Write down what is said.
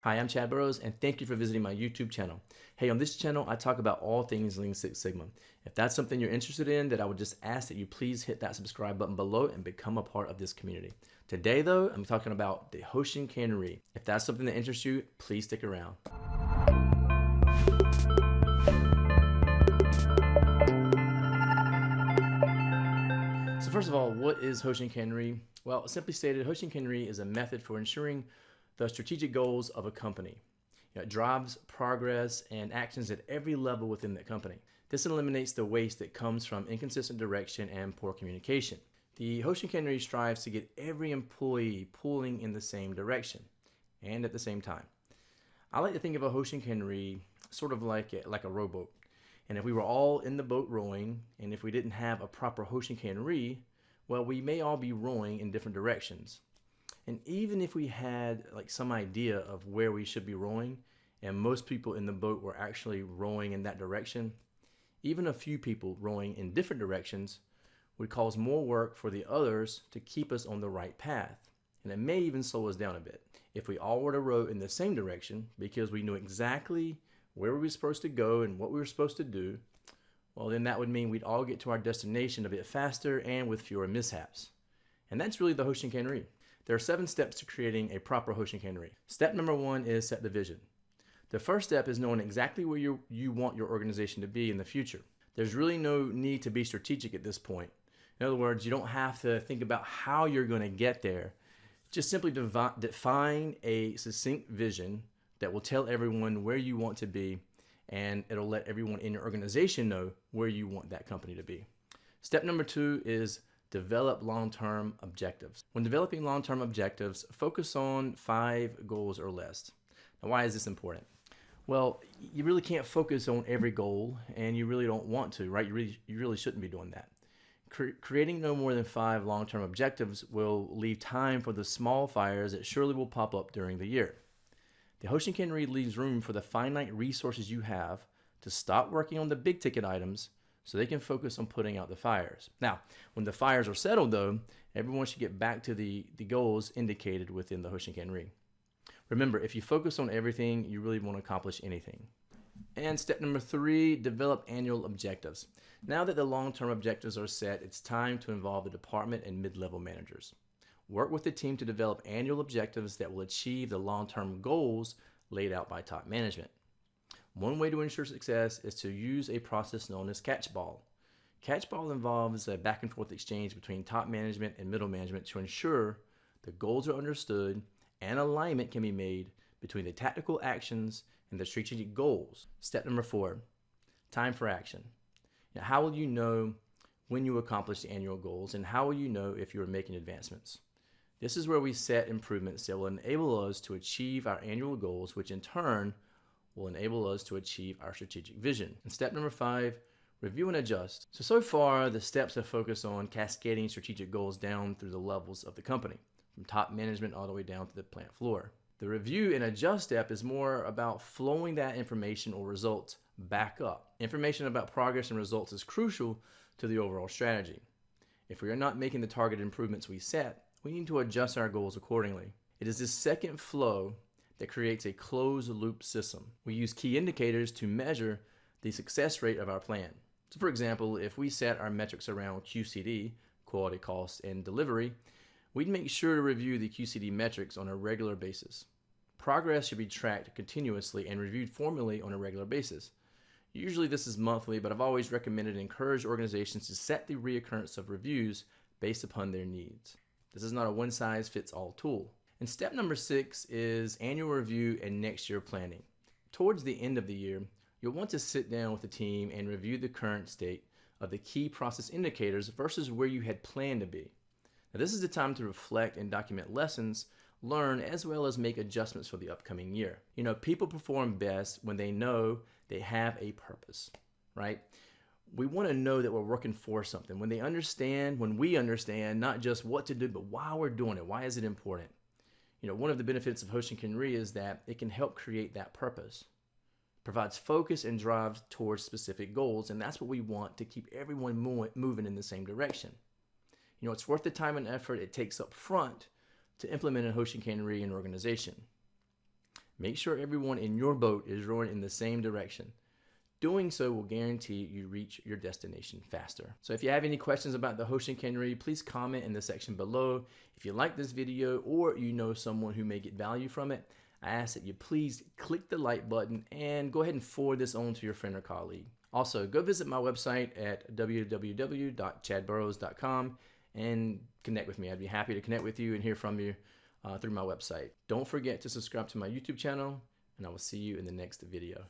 Hi, I'm Chad Burrows, and thank you for visiting my YouTube channel. Hey, on this channel, I talk about all things Lean Six Sigma. If that's something you're interested in, then I would just ask that you please hit that subscribe button below and become a part of this community. Today, though, I'm talking about the Hoshin Kanri. If that's something that interests you, please stick around. So first of all, what is Hoshin Kanri? Well, simply stated, Hoshin Kanri is a method for ensuring the strategic goals of a company. It drives progress and actions at every level within the company. This eliminates the waste that comes from inconsistent direction and poor communication. The Hoshin Kanri strives to get every employee pulling in the same direction and at the same time. I like to think of a Hoshin Kanri sort of like a rowboat. And if we were all in the boat rowing, and if we didn't have a proper Hoshin Kanri, well, we may all be rowing in different directions. And even if we had like some idea of where we should be rowing, and most people in the boat were actually rowing in that direction, even a few people rowing in different directions would cause more work for the others to keep us on the right path. And it may even slow us down a bit. If we all were to row in the same direction because we knew exactly where we were supposed to go and what we were supposed to do, well, then that would mean we'd all get to our destination a bit faster and with fewer mishaps. And that's really the Hoshin Kanri. There are 7 steps to creating a proper Hoshin Kanri. Step number 1 is set the vision. The first step is knowing exactly where you want your organization to be in the future. There's really no need to be strategic at this point. In other words, you don't have to think about how you're going to get there. Just simply define a succinct vision that will tell everyone where you want to be, and it'll let everyone in your organization know where you want that company to be. Step number 2 is develop long-term objectives. When developing long-term objectives, focus on 5 goals or less. Now, why is this important? Well, you really can't focus on every goal, and you really don't want to, right? You really shouldn't be doing that. Creating no more than 5 long-term objectives will leave time for the small fires that surely will pop up during the year. The Hoshin Kanri leaves room for the finite resources you have to stop working on the big ticket items so they can focus on putting out the fires. Now, when the fires are settled though, everyone should get back to the goals indicated within the Hoshin Kanri. Remember, if you focus on everything, you really won't accomplish anything. And step number 3, develop annual objectives. Now that the long-term objectives are set, it's time to involve the department and mid-level managers. Work with the team to develop annual objectives that will achieve the long-term goals laid out by top management. One way to ensure success is to use a process known as catchball. Catchball involves a back and forth exchange between top management and middle management to ensure the goals are understood and alignment can be made between the tactical actions and the strategic goals. Step number 4, time for action. Now, how will you know when you accomplish the annual goals, and how will you know if you are making advancements? This is where we set improvements that will enable us to achieve our annual goals, which in turn will enable us to achieve our strategic vision. And step number 5, review and adjust. So far, the steps have focused on cascading strategic goals down through the levels of the company, from top management all the way down to the plant floor. The review and adjust step is more about flowing that information or results back up. Information about progress and results is crucial to the overall strategy. If we are not making the targeted improvements we set, we need to adjust our goals accordingly. It is this second flow that creates a closed loop system. We use key indicators to measure the success rate of our plan. So for example, if we set our metrics around QCD, quality, cost, and delivery, we'd make sure to review the QCD metrics on a regular basis. Progress should be tracked continuously and reviewed formally on a regular basis. Usually this is monthly, but I've always recommended and encouraged organizations to set the reoccurrence of reviews based upon their needs. This is not a one-size-fits-all tool. And step number 6 is annual review and next year planning. Towards the end of the year, you'll want to sit down with the team and review the current state of the key process indicators versus where you had planned to be. Now, this is the time to reflect and document lessons learned as well as make adjustments for the upcoming year. You know, people perform best when they know they have a purpose, right? We want to know that we're working for something. When we understand not just what to do, but why we're doing it. Why is it important? You know, one of the benefits of Hoshin Kanri is that it can help create that purpose. Provides focus and drives towards specific goals, and that's what we want to keep everyone moving in the same direction. You know, it's worth the time and effort it takes up front to implement a Hoshin Kanri in an organization. Make sure everyone in your boat is rowing in the same direction. Doing so will guarantee you reach your destination faster. So if you have any questions about the Hoshin Kanri, please comment in the section below. If you like this video or you know someone who may get value from it, I ask that you please click the like button and go ahead and forward this on to your friend or colleague. Also, go visit my website at www.chadburrows.com and connect with me. I'd be happy to connect with you and hear from you through my website. Don't forget to subscribe to my YouTube channel, and I will see you in the next video.